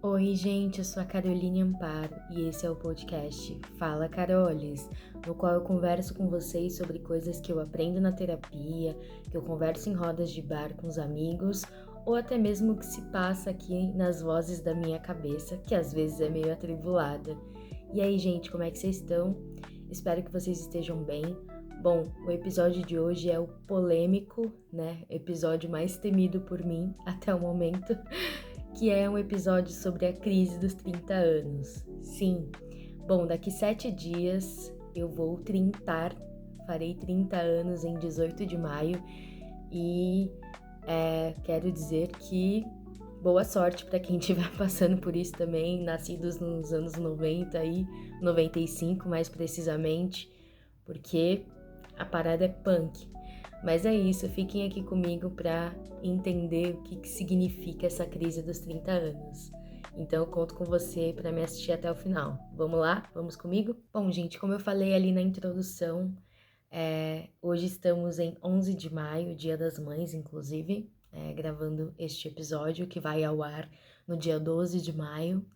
Oi, gente, eu sou a Caroline Amparo e esse é o podcast Fala Caroles, no qual eu converso com vocês sobre coisas que eu aprendo na terapia, que eu converso em rodas de bar com os amigos ou até mesmo o que se passa aqui nas vozes da minha cabeça, que às vezes é meio atribulada. E aí, gente, como é que vocês estão? Espero que vocês estejam bem. Bom, o episódio de hoje é o polêmico, né? Episódio mais temido por mim até o momento, que é um episódio sobre a crise dos 30 anos. Sim, bom, daqui 7 dias eu vou trintar, farei 30 anos em 18 de maio e quero dizer que boa sorte para quem estiver passando por isso também, nascidos nos anos 90 aí, 95 mais precisamente, porque a parada é punk. Mas é isso, fiquem aqui comigo para entender o que significa essa crise dos 30 anos. Então eu conto com você para me assistir até o final. Vamos lá? Vamos comigo? Bom, gente, como eu falei ali na introdução, hoje estamos em 11 de maio, Dia das Mães, inclusive, gravando este episódio que vai ao ar no dia 12 de maio,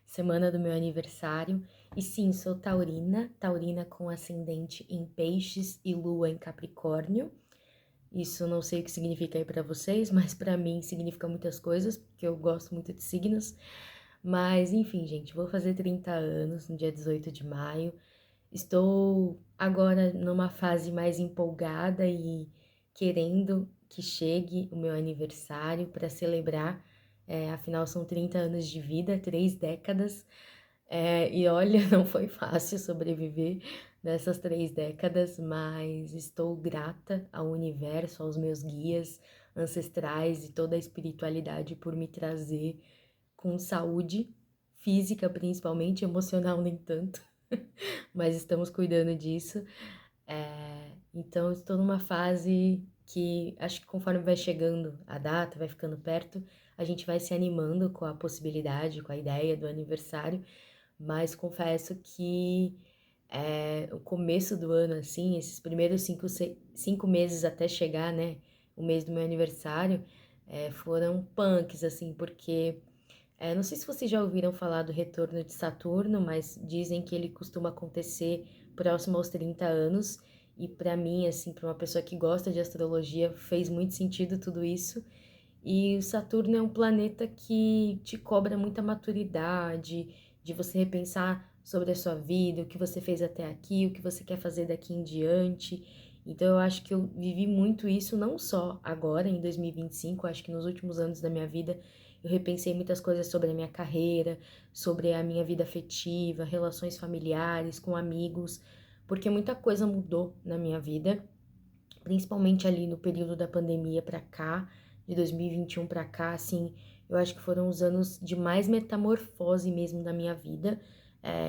semana do meu aniversário. E sim, sou taurina com ascendente em Peixes e lua em Capricórnio. Isso não sei o que significa aí pra vocês, mas pra mim significa muitas coisas, porque eu gosto muito de signos. Mas enfim, gente, vou fazer 30 anos no dia 18 de maio. Estou agora numa fase mais empolgada e querendo que chegue o meu aniversário para celebrar. Afinal, são 30 anos de vida, 3 décadas. E olha, não foi fácil sobreviver nessas 3 décadas, mas estou grata ao universo, aos meus guias ancestrais e toda a espiritualidade por me trazer com saúde física, principalmente, emocional nem tanto, mas estamos cuidando disso. Então, estou numa fase que acho que conforme vai chegando a data, vai ficando perto, a gente vai se animando com a possibilidade, com a ideia do aniversário, mas confesso que o começo do ano, assim, esses primeiros 5 meses até chegar, né, o mês do meu aniversário, foram punks, assim, porque não sei se vocês já ouviram falar do retorno de Saturno, mas dizem que ele costuma acontecer próximo aos 30 anos, e pra mim, assim, pra uma pessoa que gosta de astrologia, fez muito sentido tudo isso. E o Saturno é um planeta que te cobra muita maturidade, de você repensar sobre a sua vida, o que você fez até aqui, o que você quer fazer daqui em diante. Então eu acho que eu vivi muito isso, não só agora, em 2025, acho que nos últimos anos da minha vida eu repensei muitas coisas sobre a minha carreira, sobre a minha vida afetiva, relações familiares, com amigos, porque muita coisa mudou na minha vida, principalmente ali no período da pandemia pra cá, de 2021 pra cá, assim, eu acho que foram os anos de mais metamorfose mesmo da minha vida.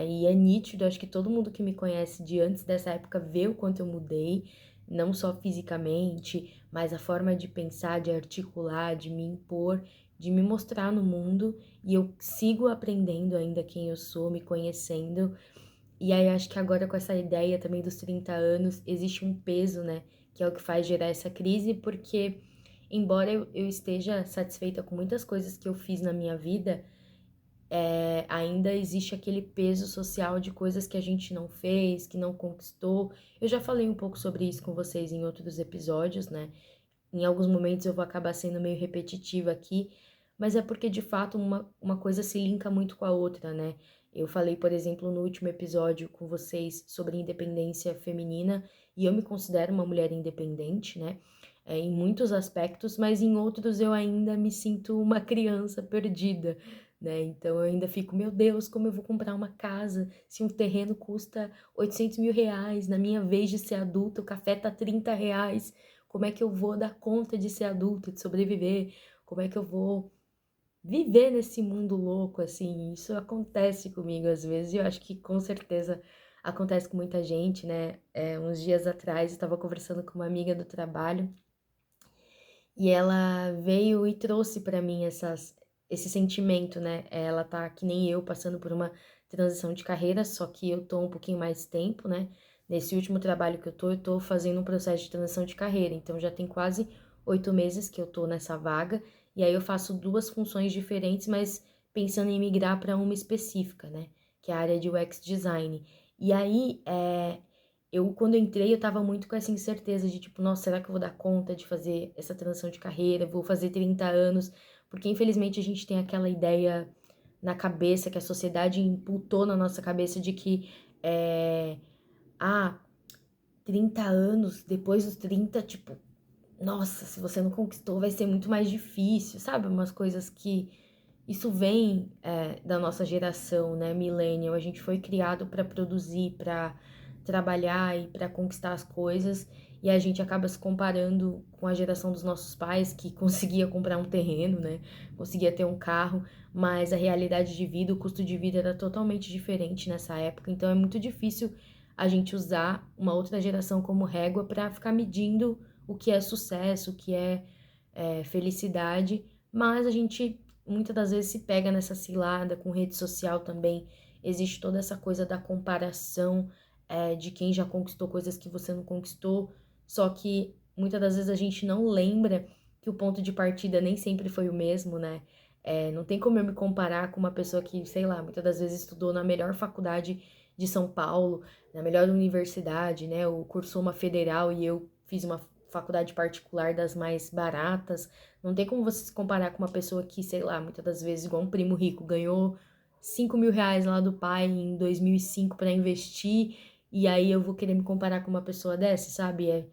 E é nítido, acho que todo mundo que me conhece de antes dessa época vê o quanto eu mudei, não só fisicamente, mas a forma de pensar, de articular, de me impor, de me mostrar no mundo, e eu sigo aprendendo ainda quem eu sou, me conhecendo. E aí acho que agora com essa ideia também dos 30 anos, existe um peso, né, que é o que faz gerar essa crise, porque embora eu esteja satisfeita com muitas coisas que eu fiz na minha vida, ainda existe aquele peso social de coisas que a gente não fez, que não conquistou. Eu já falei um pouco sobre isso com vocês em outros episódios, né? Em alguns momentos eu vou acabar sendo meio repetitiva aqui, mas é porque de fato uma coisa se linka muito com a outra, né? Eu falei, por exemplo, no último episódio com vocês sobre independência feminina, e eu me considero uma mulher independente, né? Em muitos aspectos, mas em outros eu ainda me sinto uma criança perdida, né? Então eu ainda fico, meu Deus, como eu vou comprar uma casa se um terreno custa 800 mil reais? Na minha vez de ser adulta, o café tá 30 reais. Como é que eu vou dar conta de ser adulta, de sobreviver? Como é que eu vou viver nesse mundo louco, assim? Isso acontece comigo às vezes e eu acho que com certeza acontece com muita gente, né? Uns dias atrás eu estava conversando com uma amiga do trabalho e ela veio e trouxe para mim esse sentimento, né? Ela tá que nem eu, passando por uma transição de carreira, só que eu tô um pouquinho mais tempo, né? Nesse último trabalho que eu tô fazendo um processo de transição de carreira, então já tem quase 8 meses que eu tô nessa vaga, e aí eu faço duas funções diferentes, mas pensando em migrar para uma específica, né? Que é a área de UX Design. E aí, quando eu entrei, eu tava muito com essa incerteza de tipo, nossa, será que eu vou dar conta de fazer essa transição de carreira? Vou fazer 30 anos? Porque infelizmente a gente tem aquela ideia na cabeça, que a sociedade imputou na nossa cabeça de que, ah, 30 anos, depois dos 30 tipo, nossa, se você não conquistou, vai ser muito mais difícil, sabe? Umas coisas que isso vem da nossa geração, né, millennial. A gente foi criado para produzir, para trabalhar e para conquistar as coisas, e a gente acaba se comparando com a geração dos nossos pais, que conseguia comprar um terreno, né, conseguia ter um carro, mas a realidade de vida, o custo de vida era totalmente diferente nessa época, então é muito difícil a gente usar uma outra geração como régua para ficar medindo o que é sucesso, o que é felicidade, mas a gente muitas das vezes se pega nessa cilada com rede social também. Existe toda essa coisa da comparação de quem já conquistou coisas que você não conquistou, só que muitas das vezes a gente não lembra que o ponto de partida nem sempre foi o mesmo, né? Não tem como eu me comparar com uma pessoa que, sei lá, muitas das vezes estudou na melhor faculdade de São Paulo, na melhor universidade, né? Ou cursou uma federal e eu fiz uma faculdade particular das mais baratas. Não tem como você se comparar com uma pessoa que, sei lá, muitas das vezes, igual um primo rico, ganhou 5.000 reais lá do pai em 2005 para investir, e aí eu vou querer me comparar com uma pessoa dessa, sabe?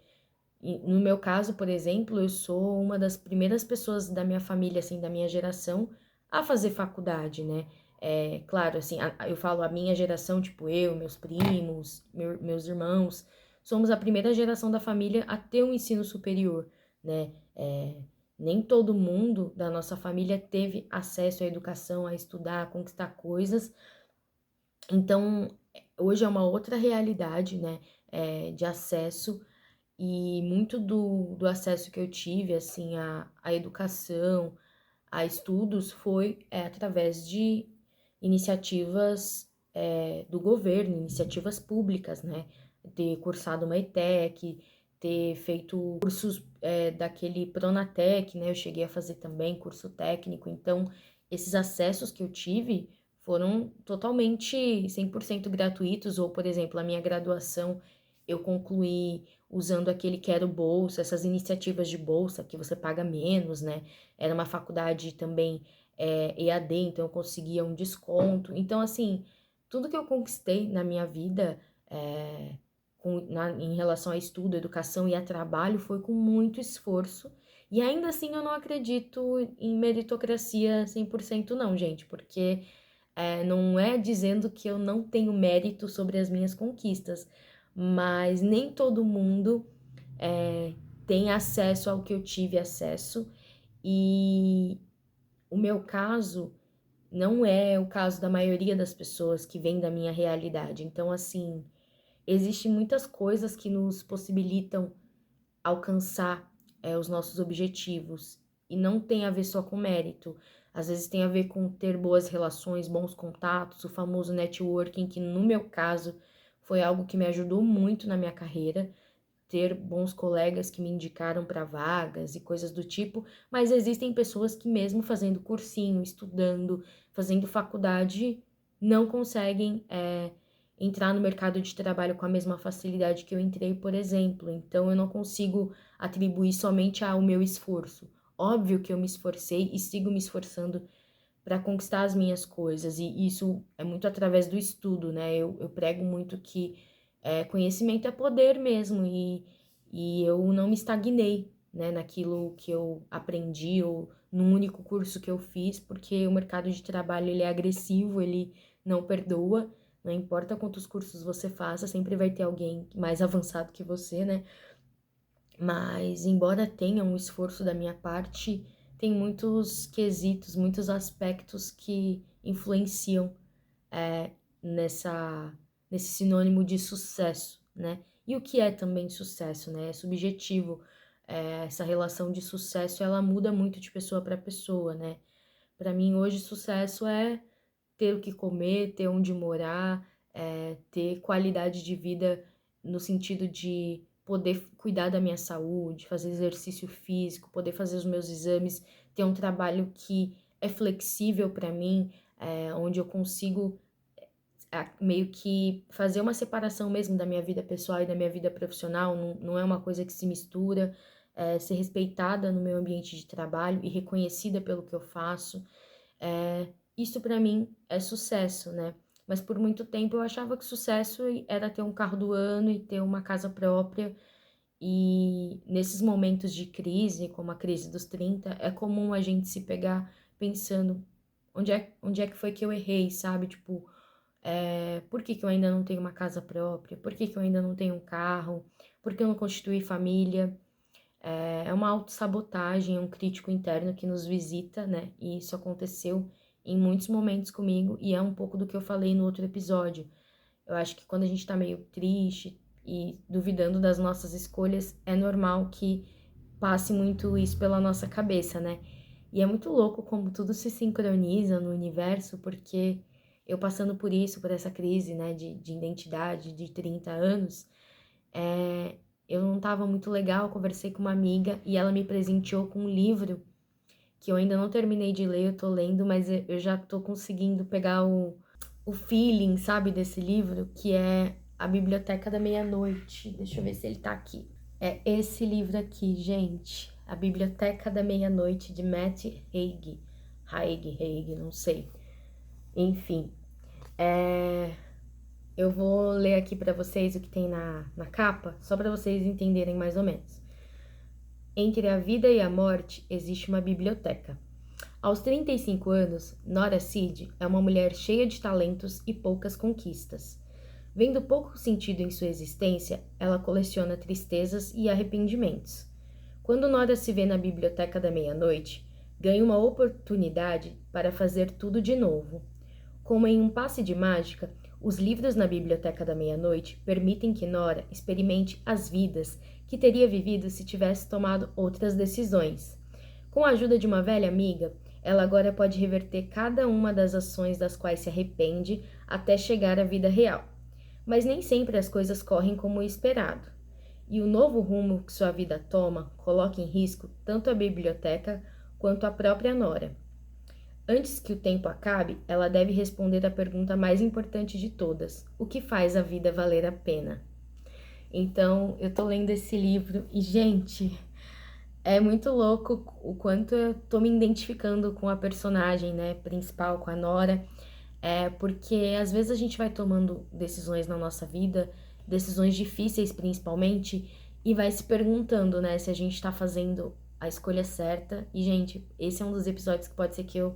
No meu caso, por exemplo, eu sou uma das primeiras pessoas da minha família, assim, da minha geração, a fazer faculdade, né? Claro, assim, eu falo a minha geração, tipo eu, meus primos, meus irmãos, somos a primeira geração da família a ter um ensino superior, né? Nem todo mundo da nossa família teve acesso à educação, a estudar, a conquistar coisas. Então, hoje é uma outra realidade, né? De acesso e muito do acesso que eu tive, assim, à educação, a estudos, foi através de iniciativas do governo, iniciativas públicas, né? Ter cursado uma ETEC, ter feito cursos daquele Pronatec, né? Eu cheguei a fazer também curso técnico, então esses acessos que eu tive foram totalmente 100% gratuitos, ou, por exemplo, a minha graduação eu concluí usando aquele Quero Bolsa, essas iniciativas de bolsa que você paga menos, né? Era uma faculdade também EAD, então eu conseguia um desconto. Então, assim, tudo que eu conquistei na minha vida em relação a estudo, educação e a trabalho foi com muito esforço. E ainda assim eu não acredito em meritocracia 100% não, gente, porque não é dizendo que eu não tenho mérito sobre as minhas conquistas, mas nem todo mundo tem acesso ao que eu tive acesso, e o meu caso não é o caso da maioria das pessoas que vem da minha realidade. Então, assim, existem muitas coisas que nos possibilitam alcançar os nossos objetivos, e não tem a ver só com mérito. Às vezes tem a ver com ter boas relações, bons contatos, o famoso networking, que no meu caso foi algo que me ajudou muito na minha carreira, ter bons colegas que me indicaram para vagas e coisas do tipo, mas existem pessoas que mesmo fazendo cursinho, estudando, fazendo faculdade, não conseguem entrar no mercado de trabalho com a mesma facilidade que eu entrei, por exemplo. Então eu não consigo atribuir somente ao meu esforço. Óbvio que eu me esforcei e sigo me esforçando para conquistar as minhas coisas, e isso é muito através do estudo, né? Eu prego muito que conhecimento é poder mesmo, e eu não me estagnei, né, naquilo que eu aprendi ou num único curso que eu fiz, porque o mercado de trabalho ele é agressivo, ele não perdoa, não importa quantos cursos você faça, sempre vai ter alguém mais avançado que você, né? Mas, embora tenha um esforço da minha parte, tem muitos quesitos, muitos aspectos que influenciam é, nesse sinônimo de sucesso, né? E o que é também sucesso, né? É subjetivo. Essa relação de sucesso, ela muda muito de pessoa para pessoa, né? Para mim, hoje, sucesso é ter o que comer, ter onde morar, ter qualidade de vida no sentido de poder cuidar da minha saúde, fazer exercício físico, poder fazer os meus exames, ter um trabalho que é flexível para mim, onde eu consigo meio que fazer uma separação mesmo da minha vida pessoal e da minha vida profissional, não é uma coisa que se mistura, ser respeitada no meu ambiente de trabalho e reconhecida pelo que eu faço. Isso para mim é sucesso, né? Mas por muito tempo eu achava que sucesso era ter um carro do ano e ter uma casa própria. E nesses momentos de crise, como a crise dos 30, é comum a gente se pegar pensando onde é que foi que eu errei, sabe? Tipo, por que que eu ainda não tenho uma casa própria? Por que que eu ainda não tenho um carro? Por que eu não constituí família? É uma autossabotagem, um crítico interno que nos visita, né? E isso aconteceu em muitos momentos comigo e é um pouco do que eu falei no outro episódio. Eu acho que quando a gente tá meio triste e duvidando das nossas escolhas, é normal que passe muito isso pela nossa cabeça, né? E é muito louco como tudo se sincroniza no universo, porque eu passando por isso, por essa crise, né, de identidade de 30 anos, eu não tava muito legal, conversei com uma amiga e ela me presenteou com um livro que eu ainda não terminei de ler, eu tô lendo, mas eu já tô conseguindo pegar o feeling, sabe, desse livro, que é A Biblioteca da Meia-Noite. Deixa eu ver se ele tá aqui. É esse livro aqui, gente. A Biblioteca da Meia-Noite, de Matt Haig. Haig, não sei. Enfim, eu vou ler aqui pra vocês o que tem na capa, só pra vocês entenderem mais ou menos. Entre a vida e a morte existe uma biblioteca. Aos 35 anos, Nora Seed é uma mulher cheia de talentos e poucas conquistas. Vendo pouco sentido em sua existência, ela coleciona tristezas e arrependimentos. Quando Nora se vê na biblioteca da meia-noite, ganha uma oportunidade para fazer tudo de novo. Como em um passe de mágica, os livros na biblioteca da meia-noite permitem que Nora experimente as vidas que teria vivido se tivesse tomado outras decisões. Com a ajuda de uma velha amiga, ela agora pode reverter cada uma das ações das quais se arrepende até chegar à vida real. Mas nem sempre as coisas correm como o esperado. E o novo rumo que sua vida toma coloca em risco tanto a biblioteca quanto a própria Nora. Antes que o tempo acabe, ela deve responder a pergunta mais importante de todas: o que faz a vida valer a pena? Então, eu tô lendo esse livro e, gente, é muito louco o quanto eu tô me identificando com a personagem, né, principal, com a Nora, porque às vezes a gente vai tomando decisões na nossa vida, decisões difíceis principalmente, e vai se perguntando, né, se a gente tá fazendo a escolha certa. E, gente, esse é um dos episódios que pode ser que eu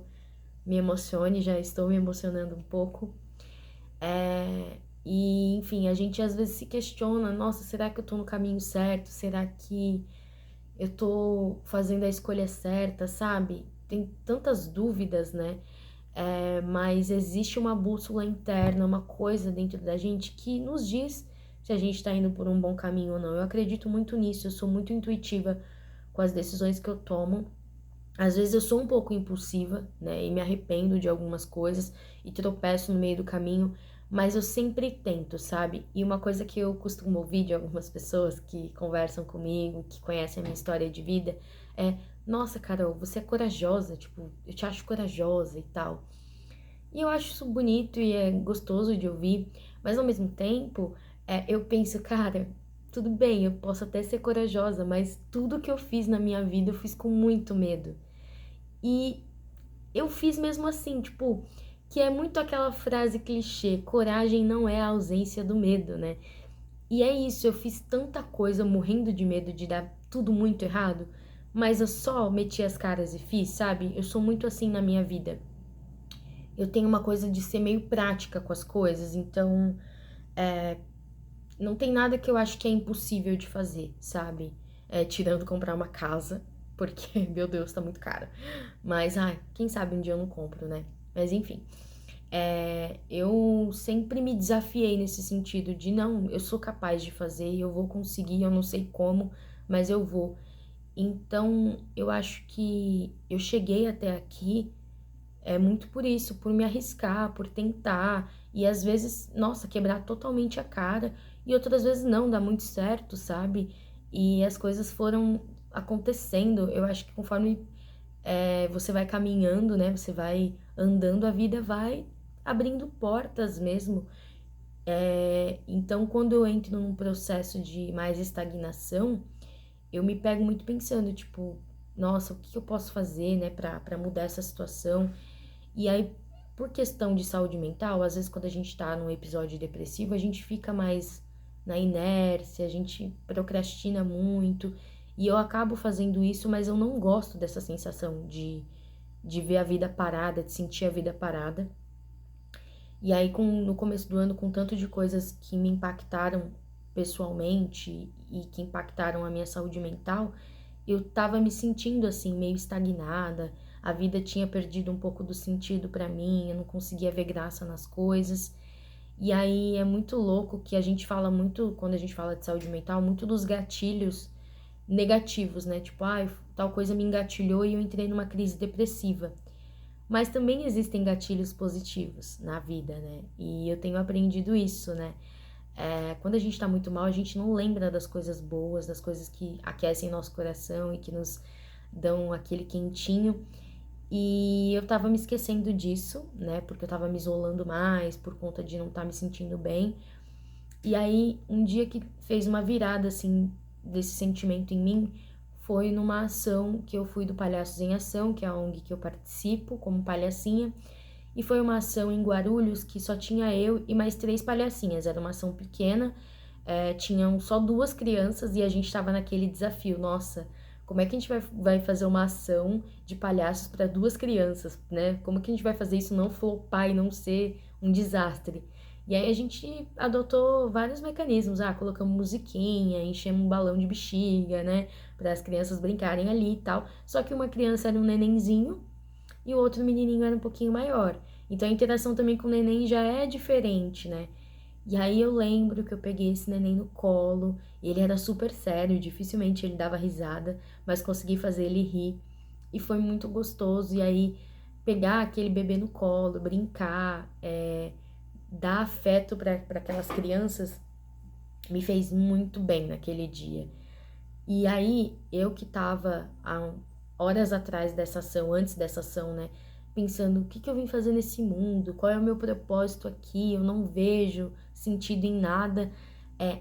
me emocione, já estou me emocionando um pouco. E, enfim, a gente às vezes se questiona, nossa, será que eu tô no caminho certo? Será que eu tô fazendo a escolha certa, sabe? Tem tantas dúvidas, né? Mas existe uma bússola interna, uma coisa dentro da gente que nos diz se a gente tá indo por um bom caminho ou não. Eu acredito muito nisso, eu sou muito intuitiva com as decisões que eu tomo. Às vezes eu sou um pouco impulsiva, né, e me arrependo de algumas coisas e tropeço no meio do caminho, mas eu sempre tento, sabe? E uma coisa que eu costumo ouvir de algumas pessoas que conversam comigo, que conhecem a minha história de vida, é: nossa, Carol, você é corajosa, tipo, eu te acho corajosa e tal. E eu acho isso bonito e é gostoso de ouvir, mas ao mesmo tempo, eu penso, cara, tudo bem, eu posso até ser corajosa, mas tudo que eu fiz na minha vida eu fiz com muito medo. E eu fiz mesmo assim, tipo, que é muito aquela frase clichê: coragem não é a ausência do medo, né? E é isso, eu fiz tanta coisa morrendo de medo de dar tudo muito errado, mas eu só meti as caras e fiz, sabe? Eu sou muito assim na minha vida. Eu tenho uma coisa de ser meio prática com as coisas, então não tem nada que eu acho que é impossível de fazer, sabe? Tirando comprar uma casa, porque, meu Deus, tá muito caro. Mas, quem sabe um dia eu não compro, né? Mas, enfim, eu sempre me desafiei nesse sentido de, não, eu sou capaz de fazer, eu vou conseguir, eu não sei como, mas eu vou. Então, eu acho que eu cheguei até aqui muito por isso, por me arriscar, por tentar, e às vezes, nossa, quebrar totalmente a cara, e outras vezes não, dá muito certo, sabe? E as coisas foram acontecendo, eu acho que conforme você vai caminhando, né? Você vai andando, a vida vai abrindo portas mesmo. Então, quando eu entro num processo de mais estagnação, eu me pego muito pensando, tipo, nossa, o que eu posso fazer, né, pra mudar essa situação? E aí, por questão de saúde mental, às vezes quando a gente tá num episódio depressivo, a gente fica mais na inércia, a gente procrastina muito, e eu acabo fazendo isso, mas eu não gosto dessa sensação de ver a vida parada, de sentir a vida parada. E aí, no começo do ano, com tanto de coisas que me impactaram pessoalmente e que impactaram a minha saúde mental, eu tava me sentindo assim, meio estagnada. A vida tinha perdido um pouco do sentido pra mim, eu não conseguia ver graça nas coisas. E aí é muito louco que a gente fala muito, quando a gente fala de saúde mental, muito dos gatilhos negativos, né? Tipo, tal coisa me engatilhou e eu entrei numa crise depressiva. Mas também existem gatilhos positivos na vida, né? E eu tenho aprendido isso, né? Quando a gente tá muito mal, a gente não lembra das coisas boas, das coisas que aquecem nosso coração e que nos dão aquele quentinho. E eu tava me esquecendo disso, né? Porque eu tava me isolando mais por conta de não estar me sentindo bem. E aí, um dia que fez uma virada, assim, desse sentimento em mim, foi numa ação que eu fui do Palhaços em Ação, que é a ONG que eu participo como palhacinha. E foi uma ação em Guarulhos que só tinha eu e mais 3 palhacinhas. Era uma ação pequena, tinham só 2 crianças e a gente tava naquele desafio. Nossa, como é que a gente vai fazer uma ação de palhaços para 2 crianças, né? Como que a gente vai fazer isso não flopar e não ser um desastre? E aí a gente adotou vários mecanismos. Colocamos musiquinha, enchemos um balão de bexiga, né? Para as crianças brincarem ali e tal. Só que uma criança era um nenenzinho e o outro menininho era um pouquinho maior. Então a interação também com o neném já é diferente, né? E aí eu lembro que eu peguei esse neném no colo, e ele era super sério, dificilmente ele dava risada, mas consegui fazer ele rir. E foi muito gostoso. E aí pegar aquele bebê no colo, brincar, dar afeto para aquelas crianças me fez muito bem naquele dia. E aí, eu que tava há horas atrás dessa ação, antes dessa ação, né? Pensando, o que que eu vim fazer nesse mundo? Qual é o meu propósito aqui? Eu não vejo sentido em nada.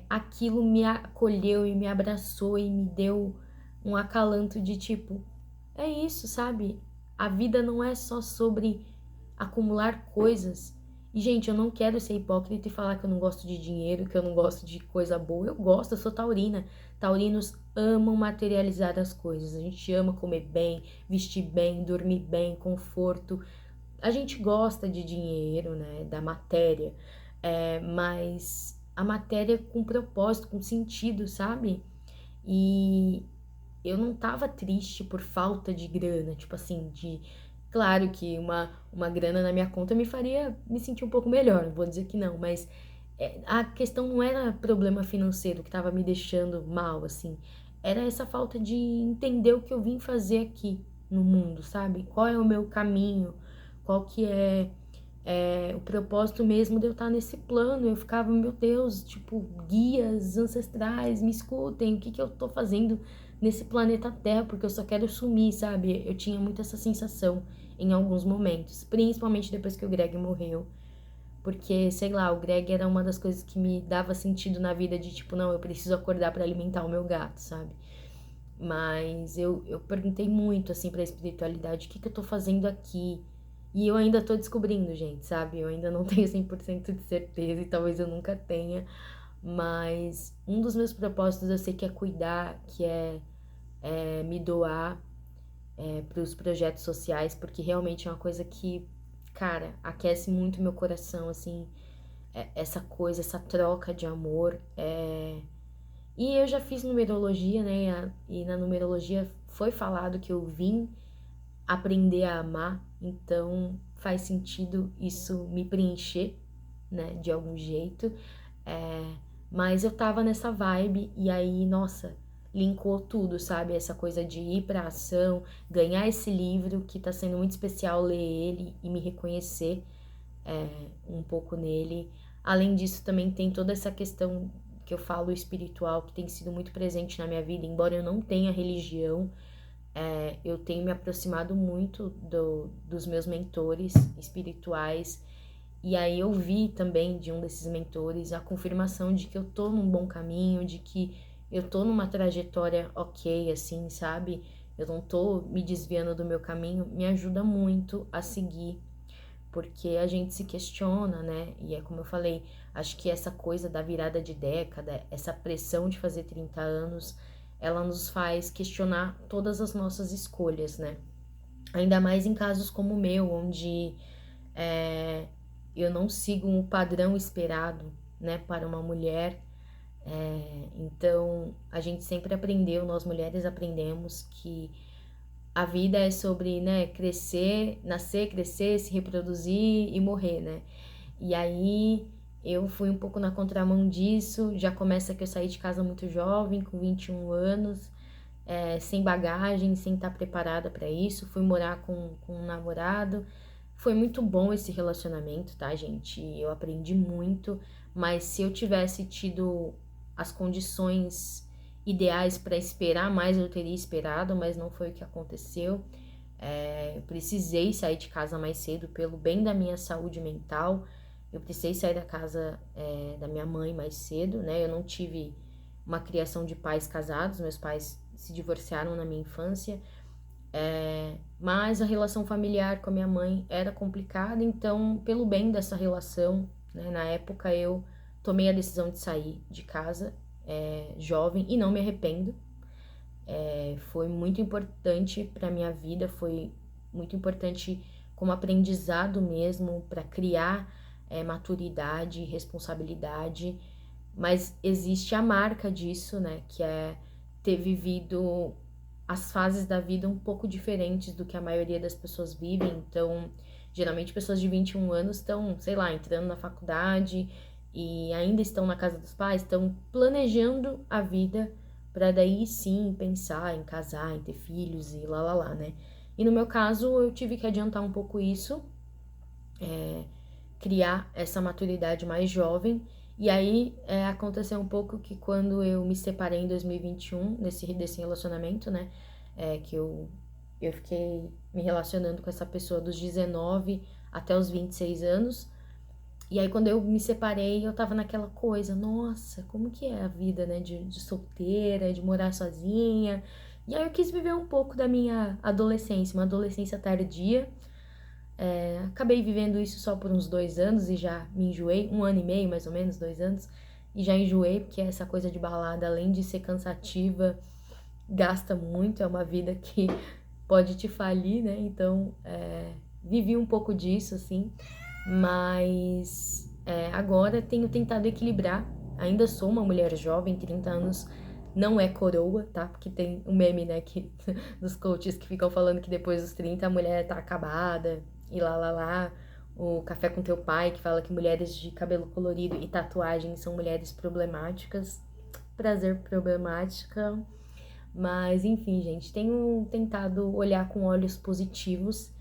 Aquilo me acolheu e me abraçou e me deu um acalanto de tipo, é isso, sabe? A vida não é só sobre acumular coisas. E, gente, eu não quero ser hipócrita e falar que eu não gosto de dinheiro, que eu não gosto de coisa boa. Eu gosto, eu sou taurina. Taurinos amam materializar as coisas. A gente ama comer bem, vestir bem, dormir bem, conforto. A gente gosta de dinheiro, né? Da matéria. Mas a matéria com propósito, com sentido, sabe? E eu não tava triste por falta de grana, tipo assim, de. Claro que uma grana na minha conta me faria me sentir um pouco melhor, não vou dizer que não, mas a questão não era problema financeiro que tava me deixando mal, assim, era essa falta de entender o que eu vim fazer aqui no mundo, sabe? Qual é o meu caminho, qual que é o propósito mesmo de eu estar nesse plano. Eu ficava, meu Deus, tipo, guias ancestrais, me escutem, o que que eu tô fazendo nesse planeta Terra, porque eu só quero sumir, sabe? Eu tinha muito essa sensação em alguns momentos, principalmente depois que o Greg morreu. Porque, sei lá, o Greg era uma das coisas que me dava sentido na vida de tipo, não, eu preciso acordar para alimentar o meu gato, sabe? Mas eu perguntei muito, assim, pra espiritualidade, o que que eu tô fazendo aqui? E eu ainda tô descobrindo, gente, sabe? Eu ainda não tenho 100% de certeza e talvez eu nunca tenha. Mas um dos meus propósitos eu sei que é cuidar, que é me doar para os projetos sociais, porque realmente é uma coisa que, cara, aquece muito meu coração, assim, essa coisa, essa troca de amor. E eu já fiz numerologia, né? E na numerologia foi falado que eu vim aprender a amar, então faz sentido isso me preencher, né? De algum jeito. É, mas eu tava nessa vibe e aí, nossa, linkou tudo, sabe? Essa coisa de ir pra ação, ganhar esse livro que tá sendo muito especial ler ele e me reconhecer um pouco nele. Além disso, também tem toda essa questão que eu falo espiritual, que tem sido muito presente na minha vida, embora eu não tenha religião, eu tenho me aproximado muito dos meus mentores espirituais, e aí eu vi também de um desses mentores a confirmação de que eu tô num bom caminho, de que eu tô numa trajetória ok, assim, sabe? Eu não tô me desviando do meu caminho, me ajuda muito a seguir, porque a gente se questiona, né? E é como eu falei, acho que essa coisa da virada de década, essa pressão de fazer 30 anos, ela nos faz questionar todas as nossas escolhas, né? Ainda mais em casos como o meu, onde é, eu não sigo um padrão esperado, né, para uma mulher. Então, a gente sempre aprendeu, nós mulheres aprendemos que a vida é sobre, né, crescer, nascer, crescer, se reproduzir e morrer, né? E aí eu fui um pouco na contramão disso, já começa que eu saí de casa muito jovem, com 21 anos, sem bagagem, sem estar preparada para isso, fui morar com um namorado. Foi muito bom esse relacionamento, tá, gente? Eu aprendi muito, mas se eu tivesse tido as condições ideais para esperar mais, eu teria esperado, mas não foi o que aconteceu. Eu precisei sair de casa mais cedo pelo bem da minha saúde mental. Eu precisei sair da casa da minha mãe mais cedo, né? Eu não tive uma criação de pais casados, meus pais se divorciaram na minha infância, mas a relação familiar com a minha mãe era complicada, então, pelo bem dessa relação, né, na época eu tomei a decisão de sair de casa, jovem, e não me arrependo. Foi muito importante para minha vida, foi muito importante como aprendizado mesmo, para criar maturidade, responsabilidade, mas existe a marca disso, né, que é ter vivido as fases da vida um pouco diferentes do que a maioria das pessoas vivem. Então, geralmente pessoas de 21 anos estão, sei lá, entrando na faculdade e ainda estão na casa dos pais, estão planejando a vida para daí sim pensar em casar, em ter filhos e lá, né? E no meu caso, eu tive que adiantar um pouco isso, criar essa maturidade mais jovem. E aí aconteceu um pouco que quando eu me separei em 2021, desse relacionamento, né? Que eu fiquei me relacionando com essa pessoa dos 19 até os 26 anos. E aí quando eu me separei, eu tava naquela coisa, nossa, como que é a vida, né? De solteira, de morar sozinha. E aí eu quis viver um pouco da minha adolescência, uma adolescência tardia. Acabei vivendo isso só por uns 2 anos e já me enjoei, 1 ano e meio, mais ou menos, 2 anos, e já enjoei, porque essa coisa de balada, além de ser cansativa, gasta muito, é uma vida que pode te falir, né? Então, vivi um pouco disso, assim, mas agora tenho tentado equilibrar. Ainda sou uma mulher jovem, 30 anos não é coroa, tá? Porque tem um meme, né, dos coaches que ficam falando que depois dos 30 a mulher tá acabada e lá. O Café com Teu Pai, que fala que mulheres de cabelo colorido e tatuagem são mulheres problemáticas. Prazer, problemática. Mas, enfim, gente, tenho tentado olhar com olhos positivos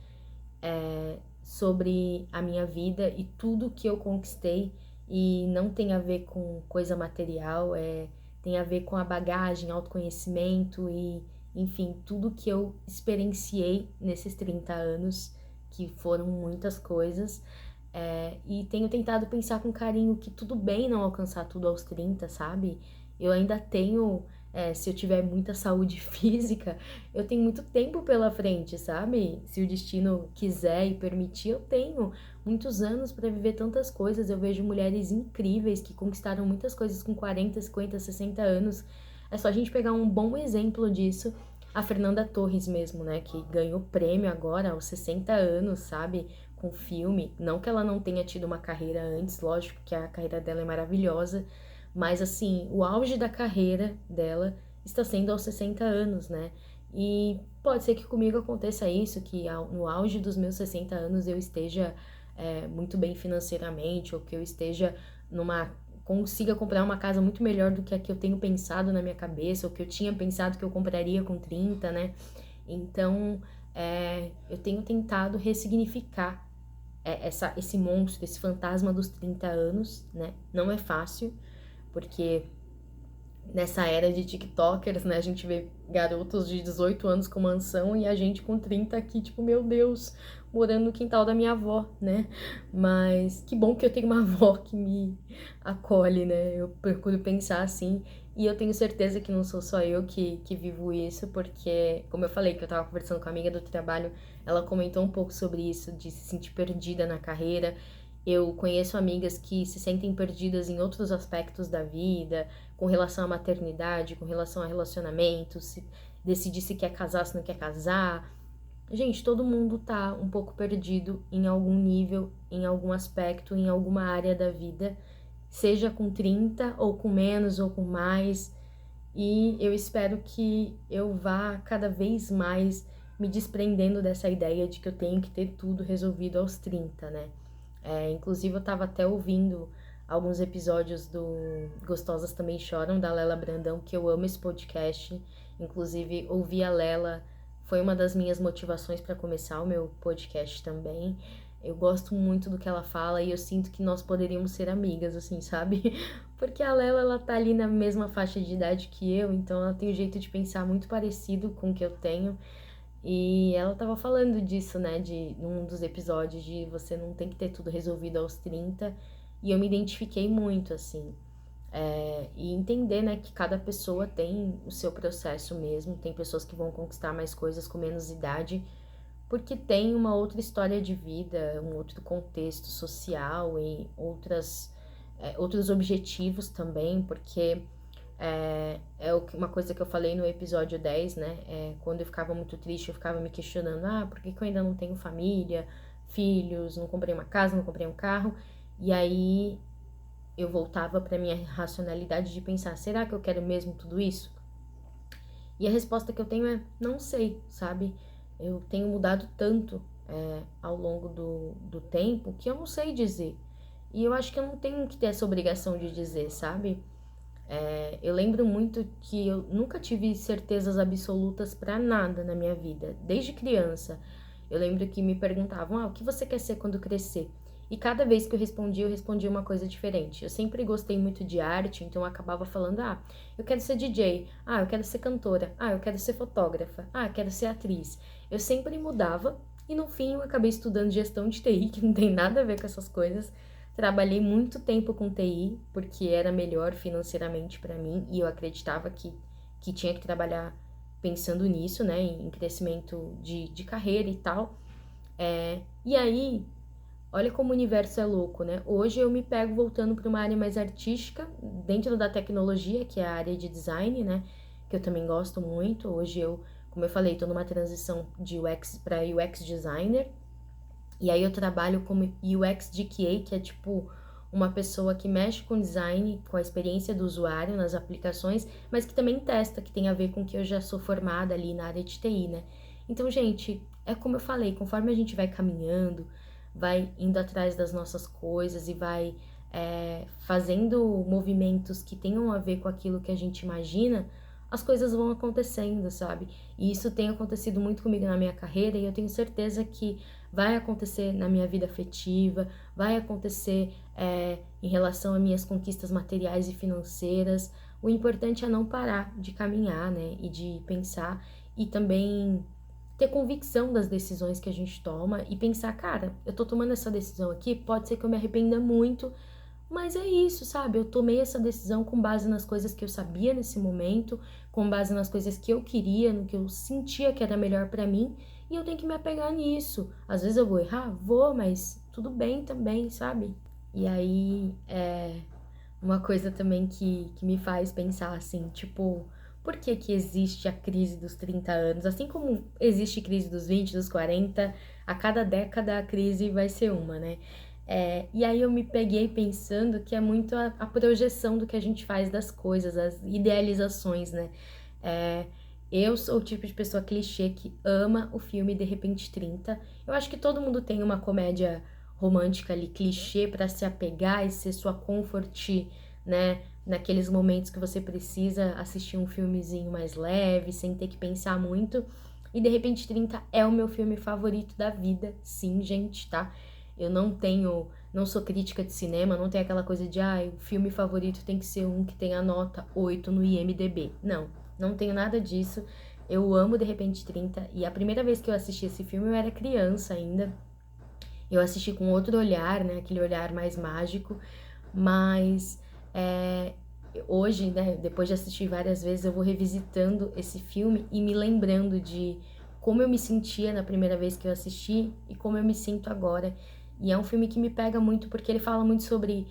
sobre a minha vida e tudo que eu conquistei, e não tem a ver com coisa material, tem a ver com a bagagem, autoconhecimento e, enfim, tudo que eu experienciei nesses 30 anos, que foram muitas coisas. E tenho tentado pensar com carinho que tudo bem não alcançar tudo aos 30, sabe? Eu ainda tenho, se eu tiver muita saúde física, eu tenho muito tempo pela frente, sabe? Se o destino quiser e permitir, eu tenho muitos anos para viver tantas coisas. Eu vejo mulheres incríveis que conquistaram muitas coisas com 40, 50, 60 anos. É só a gente pegar um bom exemplo disso. A Fernanda Torres mesmo, né? Que ganhou prêmio agora aos 60 anos, sabe? Com filme. Não que ela não tenha tido uma carreira antes, lógico que a carreira dela é maravilhosa, mas assim, o auge da carreira dela está sendo aos 60 anos, né? E pode ser que comigo aconteça isso, que no auge dos meus 60 anos eu esteja muito bem financeiramente, ou que eu esteja consiga comprar uma casa muito melhor do que a que eu tenho pensado na minha cabeça, ou que eu tinha pensado que eu compraria com 30, né? Então, eu tenho tentado ressignificar esse monstro, esse fantasma dos 30 anos, né? Não é fácil, porque nessa era de TikTokers, né? A gente vê garotos de 18 anos com mansão e a gente com 30 aqui, tipo, meu Deus, morando no quintal da minha avó, né? Mas que bom que eu tenho uma avó que me acolhe, né? Eu procuro pensar assim. E eu tenho certeza que não sou só eu que vivo isso, porque, como eu falei, que eu tava conversando com a amiga do trabalho, ela comentou um pouco sobre isso, de se sentir perdida na carreira. Eu conheço amigas que se sentem perdidas em outros aspectos da vida, com relação à maternidade, com relação a relacionamentos, se decidir se quer casar, se não quer casar. Gente, todo mundo tá um pouco perdido em algum nível, em algum aspecto, em alguma área da vida, seja com 30 ou com menos ou com mais. E eu espero que eu vá cada vez mais me desprendendo dessa ideia de que eu tenho que ter tudo resolvido aos 30, né? Inclusive, eu tava até ouvindo alguns episódios do Gostosas Também Choram, da Lela Brandão, que eu amo esse podcast. Inclusive, ouvir a Lela foi uma das minhas motivações para começar o meu podcast também. Eu gosto muito do que ela fala e eu sinto que nós poderíamos ser amigas, assim, sabe? Porque a Lela, ela tá ali na mesma faixa de idade que eu, então ela tem um jeito de pensar muito parecido com o que eu tenho. E ela tava falando disso, né, num dos episódios, de você não tem que ter tudo resolvido aos 30. E eu me identifiquei muito, assim. E entender, né, que cada pessoa tem o seu processo mesmo. Tem pessoas que vão conquistar mais coisas com menos idade, porque tem uma outra história de vida, um outro contexto social e outros objetivos também, porque uma coisa que eu falei no episódio 10, né? Quando eu ficava muito triste, eu ficava me questionando, por que eu ainda não tenho família, filhos, não comprei uma casa, não comprei um carro? E aí eu voltava para minha racionalidade de pensar, será que eu quero mesmo tudo isso? E a resposta que eu tenho é, não sei, sabe? Eu tenho mudado tanto ao longo do tempo que eu não sei dizer. E eu acho que eu não tenho que ter essa obrigação de dizer, sabe? Eu lembro muito que eu nunca tive certezas absolutas para nada na minha vida, desde criança. Eu lembro que me perguntavam, o que você quer ser quando crescer? E cada vez que eu respondia uma coisa diferente. Eu sempre gostei muito de arte, então eu acabava falando, eu quero ser DJ, eu quero ser cantora, eu quero ser fotógrafa, eu quero ser atriz. Eu sempre mudava e no fim eu acabei estudando gestão de TI, que não tem nada a ver com essas coisas. Trabalhei muito tempo com TI, porque era melhor financeiramente para mim e eu acreditava que tinha que trabalhar pensando nisso, né, em crescimento de carreira e tal. E aí, olha como o universo é louco, né? Hoje eu me pego voltando para uma área mais artística, dentro da tecnologia, que é a área de design, né, que eu também gosto muito. Hoje como eu falei, estou numa transição de UX para UX designer. E aí eu trabalho como UX DQA, que é tipo uma pessoa que mexe com design, com a experiência do usuário nas aplicações, mas que também testa, que tem a ver com que eu já sou formada ali na área de TI, né? Então, gente, é como eu falei, conforme a gente vai caminhando, vai indo atrás das nossas coisas e vai fazendo movimentos que tenham a ver com aquilo que a gente imagina, as coisas vão acontecendo, sabe? E isso tem acontecido muito comigo na minha carreira e eu tenho certeza que vai acontecer na minha vida afetiva, vai acontecer em relação a minhas conquistas materiais e financeiras. O importante é não parar de caminhar, né? E de pensar e também ter convicção das decisões que a gente toma e pensar, cara, eu tô tomando essa decisão aqui, pode ser que eu me arrependa muito, mas é isso, sabe? Eu tomei essa decisão com base nas coisas que eu sabia nesse momento, com base nas coisas que eu queria, no que eu sentia que era melhor pra mim, e eu tenho que me apegar nisso. Às vezes eu vou errar? Vou, mas tudo bem também, sabe? E aí, uma coisa também que me faz pensar assim, tipo, por que que existe a crise dos 30 anos? Assim como existe crise dos 20, dos 40, a cada década a crise vai ser uma, né? E aí eu me peguei pensando que é muito a projeção do que a gente faz das coisas, as idealizações, né? Eu sou o tipo de pessoa clichê que ama o filme De Repente 30. Eu acho que todo mundo tem uma comédia romântica ali, clichê, pra se apegar e ser sua comfort, né? Naqueles momentos que você precisa assistir um filmezinho mais leve, sem ter que pensar muito. E De Repente 30 é o meu filme favorito da vida, sim, gente, tá? Eu não tenho não sou crítica de cinema, não tem aquela coisa de, o filme favorito tem que ser um que tenha nota 8 no IMDb. Não tenho nada disso. Eu amo De Repente 30, e a primeira vez que eu assisti esse filme eu era criança ainda. Eu assisti com outro olhar, né, aquele olhar mais mágico, mas hoje, né, depois de assistir várias vezes, eu vou revisitando esse filme e me lembrando de como eu me sentia na primeira vez que eu assisti e como eu me sinto agora. E é um filme que me pega muito porque ele fala muito sobre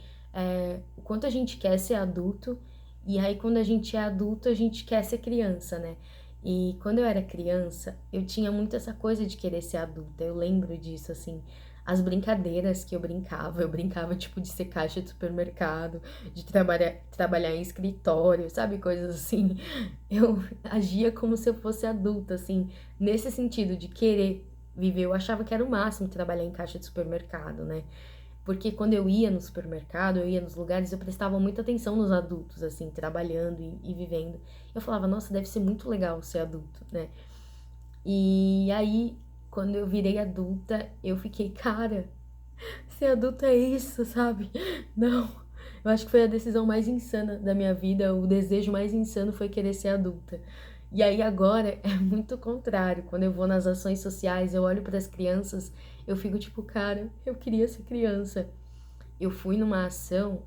o quanto a gente quer ser adulto, e aí quando a gente é adulto, a gente quer ser criança, né? E quando eu era criança, eu tinha muito essa coisa de querer ser adulta, eu lembro disso, assim, as brincadeiras que eu brincava tipo de ser caixa de supermercado, de trabalhar em escritório, sabe, coisas assim. Eu agia como se eu fosse adulta, assim, nesse sentido de querer viver. Eu achava que era o máximo trabalhar em caixa de supermercado, né? Porque quando eu ia no supermercado, eu ia nos lugares, eu prestava muita atenção nos adultos, assim, trabalhando e vivendo. Eu falava, nossa, deve ser muito legal ser adulto, né? E aí, quando eu virei adulta, eu fiquei, cara, ser adulta é isso, sabe? Não. Eu acho que foi a decisão mais insana da minha vida, o desejo mais insano foi querer ser adulta. E aí agora é muito contrário. Quando eu vou nas ações sociais, eu olho para as crianças, eu fico tipo, cara, eu queria ser criança. Eu fui numa ação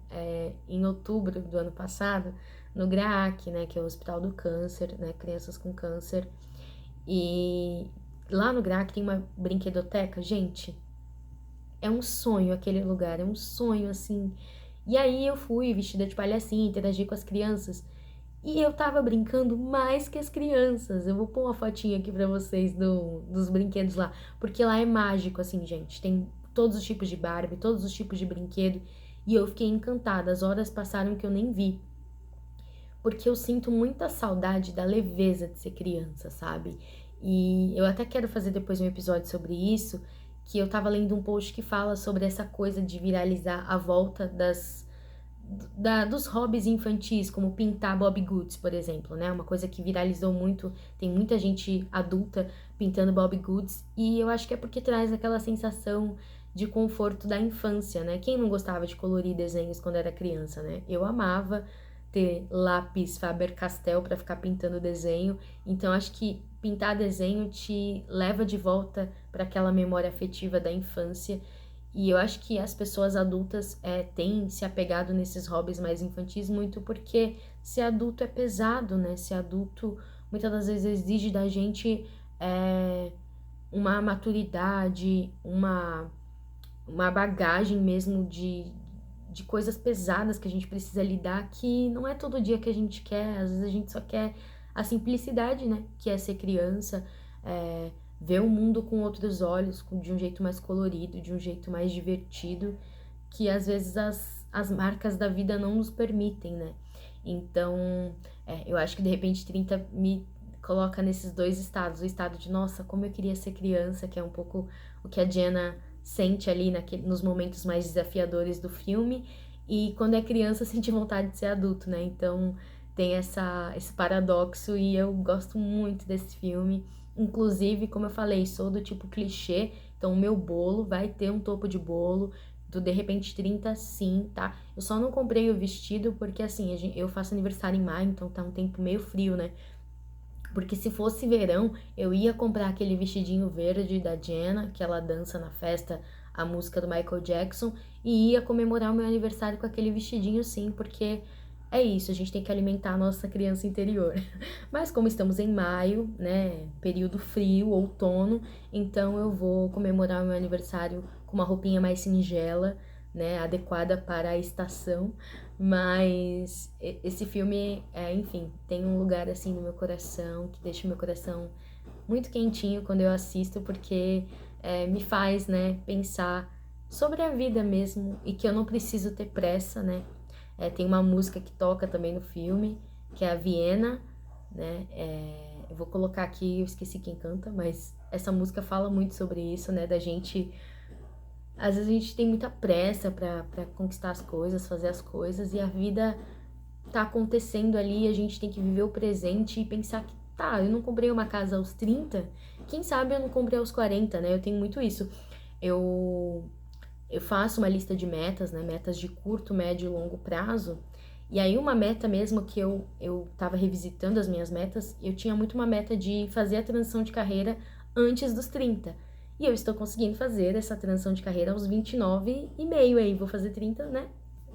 em outubro do ano passado, no GRAAC, né, que é o Hospital do Câncer, né, crianças com câncer. E lá no GRAAC tem uma brinquedoteca, gente, é um sonho aquele lugar, é um sonho, assim. E aí eu fui vestida de palhacinha, interagi com as crianças, e eu tava brincando mais que as crianças. Eu vou pôr uma fotinha aqui pra vocês dos brinquedos lá, porque lá é mágico, assim, gente. Tem todos os tipos de Barbie, todos os tipos de brinquedo, e eu fiquei encantada. As horas passaram que eu nem vi, porque eu sinto muita saudade da leveza de ser criança, sabe? E eu até quero fazer depois um episódio sobre isso, que eu tava lendo um post que fala sobre essa coisa de viralizar a volta dos hobbies infantis, como pintar Bobbie Goods, por exemplo, né? Uma coisa que viralizou muito, tem muita gente adulta pintando Bobbie Goods, e eu acho que é porque traz aquela sensação de conforto da infância, né? Quem não gostava de colorir desenhos quando era criança, né? Eu amava ter lápis Faber-Castell para ficar pintando desenho, então acho que pintar desenho te leva de volta para aquela memória afetiva da infância. E eu acho que as pessoas adultas têm se apegado nesses hobbies mais infantis muito porque ser adulto é pesado, né? Ser adulto muitas das vezes exige da gente uma maturidade, uma bagagem mesmo de coisas pesadas que a gente precisa lidar, que não é todo dia que a gente quer, às vezes a gente só quer a simplicidade, né? Que é ser criança, ver o mundo com outros olhos, de um jeito mais colorido, de um jeito mais divertido, que às vezes as marcas da vida não nos permitem, né? Então, eu acho que De Repente 30 me coloca nesses dois estados, o estado de, nossa, como eu queria ser criança, que é um pouco o que a Jenna sente ali nos momentos mais desafiadores do filme, e quando é criança sente vontade de ser adulto, né? Então tem esse paradoxo, e eu gosto muito desse filme. Inclusive, como eu falei, sou do tipo clichê, então o meu bolo vai ter um topo de bolo do De Repente 30, sim, tá? Eu só não comprei o vestido porque, assim, eu faço aniversário em maio, então tá um tempo meio frio, né? Porque se fosse verão, eu ia comprar aquele vestidinho verde da Jenna, que ela dança na festa a música do Michael Jackson, e ia comemorar o meu aniversário com aquele vestidinho, sim, porque é isso, a gente tem que alimentar a nossa criança interior. Mas como estamos em maio, né, período frio, outono, então eu vou comemorar o meu aniversário com uma roupinha mais singela, né, adequada para a estação. Mas esse filme, enfim, tem um lugar assim no meu coração, que deixa o meu coração muito quentinho quando eu assisto, porque me faz, né, pensar sobre a vida mesmo, e que eu não preciso ter pressa, né? Tem uma música que toca também no filme, que é a Viena, né? Eu vou colocar aqui, eu esqueci quem canta, mas essa música fala muito sobre isso, né? Da gente, às vezes a gente tem muita pressa pra conquistar as coisas, fazer as coisas, e a vida tá acontecendo ali, a gente tem que viver o presente e pensar que, tá, eu não comprei uma casa aos 30, quem sabe eu não comprei aos 40, né? Eu tenho muito isso. Eu eu faço uma lista de metas, né? Metas de curto, médio e longo prazo. E aí uma meta mesmo que eu tava revisitando as minhas metas, eu tinha muito uma meta de fazer a transição de carreira antes dos 30. E eu estou conseguindo fazer essa transição de carreira aos 29 e meio aí, vou fazer 30, né?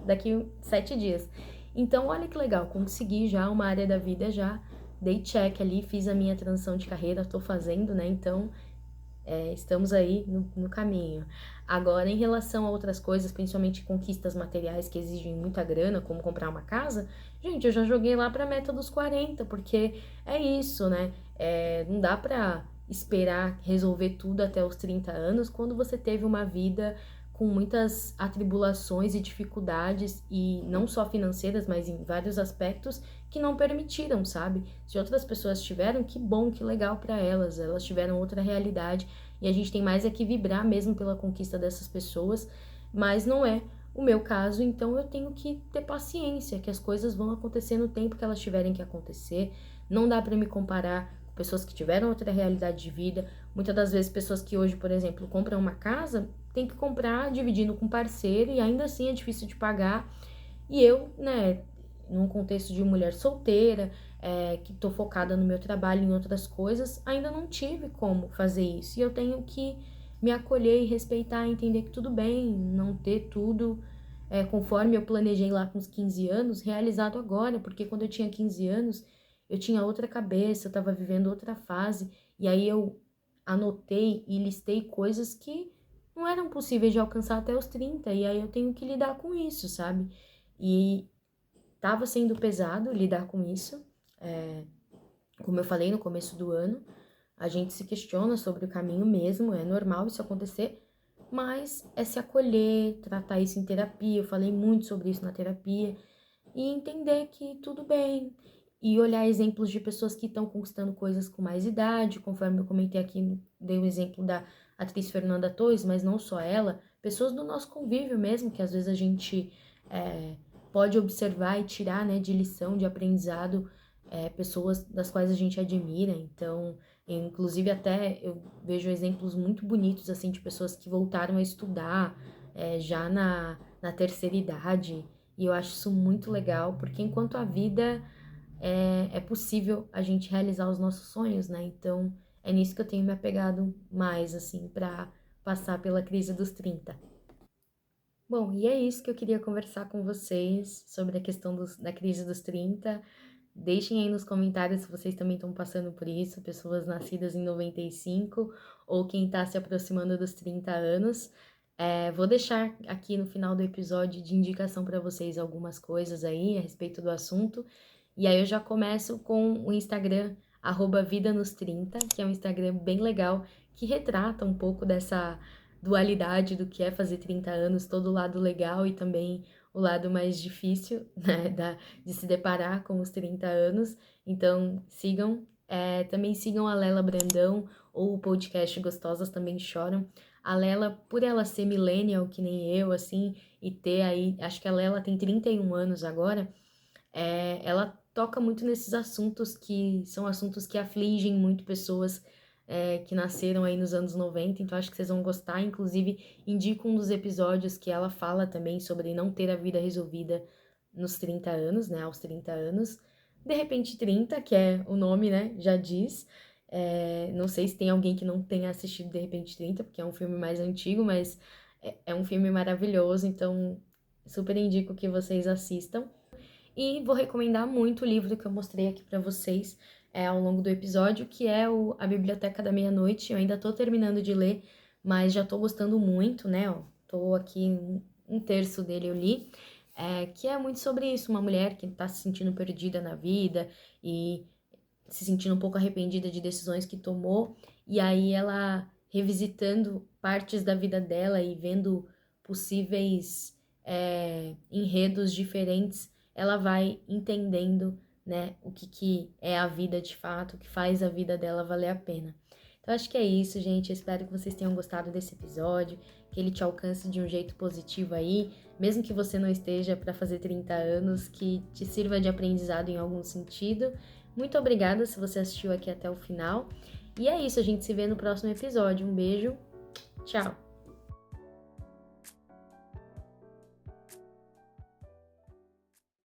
Daqui 7 dias. Então, olha que legal, consegui já uma área da vida, já dei check ali, fiz a minha transição de carreira, tô fazendo, né? Então, estamos aí no caminho. Agora, em relação a outras coisas, principalmente conquistas materiais que exigem muita grana, como comprar uma casa, gente, eu já joguei lá pra meta dos 40, porque é isso, né? Não dá pra esperar resolver tudo até os 30 anos quando você teve uma vida com muitas atribulações e dificuldades, e não só financeiras, mas em vários aspectos que não permitiram, sabe? Se outras pessoas tiveram, que bom, que legal para elas, elas tiveram outra realidade e a gente tem mais é que vibrar mesmo pela conquista dessas pessoas, mas não é o meu caso, então eu tenho que ter paciência, que as coisas vão acontecer no tempo que elas tiverem que acontecer. Não dá para me comparar com pessoas que tiveram outra realidade de vida. Muitas das vezes pessoas que hoje, por exemplo, compram uma casa, tem que comprar dividindo com parceiro e ainda assim é difícil de pagar. E eu, né, num contexto de mulher solteira, que tô focada no meu trabalho e em outras coisas, ainda não tive como fazer isso. E eu tenho que me acolher e respeitar, entender que tudo bem não ter tudo conforme eu planejei lá com os 15 anos, realizado agora, porque quando eu tinha 15 anos, eu tinha outra cabeça, eu tava vivendo outra fase, e aí eu anotei e listei coisas que não eram possíveis de alcançar até os 30, e aí eu tenho que lidar com isso, sabe? E tava sendo pesado lidar com isso, como eu falei no começo do ano, a gente se questiona sobre o caminho mesmo, é normal isso acontecer, mas é se acolher, tratar isso em terapia, eu falei muito sobre isso na terapia, e entender que tudo bem, e olhar exemplos de pessoas que estão conquistando coisas com mais idade, conforme eu comentei aqui, dei o exemplo da atriz Fernanda Torres, mas não só ela, pessoas do nosso convívio mesmo, que às vezes a gente pode observar e tirar, né, de lição, de aprendizado, pessoas das quais a gente admira. Então, inclusive até eu vejo exemplos muito bonitos, assim, de pessoas que voltaram a estudar já na terceira idade, e eu acho isso muito legal, porque enquanto a vida é possível a gente realizar os nossos sonhos, né? Então, é nisso que eu tenho me apegado mais, assim, pra passar pela crise dos 30. Bom, e é isso que eu queria conversar com vocês sobre a questão da crise dos 30. Deixem aí nos comentários se vocês também estão passando por isso, pessoas nascidas em 95 ou quem está se aproximando dos 30 anos. Vou deixar aqui no final do episódio de indicação para vocês algumas coisas aí a respeito do assunto. E aí eu já começo com o Instagram, @vidanos30, que é um Instagram bem legal, que retrata um pouco dessa dualidade do que é fazer 30 anos, todo o lado legal e também o lado mais difícil, né, de se deparar com os 30 anos. Então, sigam. Também sigam a Lela Brandão ou o podcast Gostosas Também Choram. A Lela, por ela ser millennial, que nem eu, assim, e ter aí, acho que a Lela tem 31 anos agora, ela toca muito nesses assuntos que são assuntos que afligem muito pessoas que nasceram aí nos anos 90, então acho que vocês vão gostar. Inclusive, indico um dos episódios que ela fala também sobre não ter a vida resolvida nos 30 anos, né, aos 30 anos. De repente 30, que é o nome, né, já diz. Não sei se tem alguém que não tenha assistido De Repente 30, porque é um filme mais antigo, mas é um filme maravilhoso, então super indico que vocês assistam. E vou recomendar muito o livro que eu mostrei aqui para vocês ao longo do episódio, que é A Biblioteca da Meia-Noite. Eu ainda tô terminando de ler, mas já tô gostando muito, né? Ó, tô aqui, um terço dele eu li, que é muito sobre isso, uma mulher que tá se sentindo perdida na vida e se sentindo um pouco arrependida de decisões que tomou, e aí ela revisitando partes da vida dela e vendo possíveis enredos diferentes, ela vai entendendo, né, o que é a vida de fato, o que faz a vida dela valer a pena. Então acho que é isso, gente. Eu espero que vocês tenham gostado desse episódio, que ele te alcance de um jeito positivo aí, mesmo que você não esteja para fazer 30 anos, que te sirva de aprendizado em algum sentido. Muito obrigada se você assistiu aqui até o final. E é isso, a gente se vê no próximo episódio. Um beijo, tchau!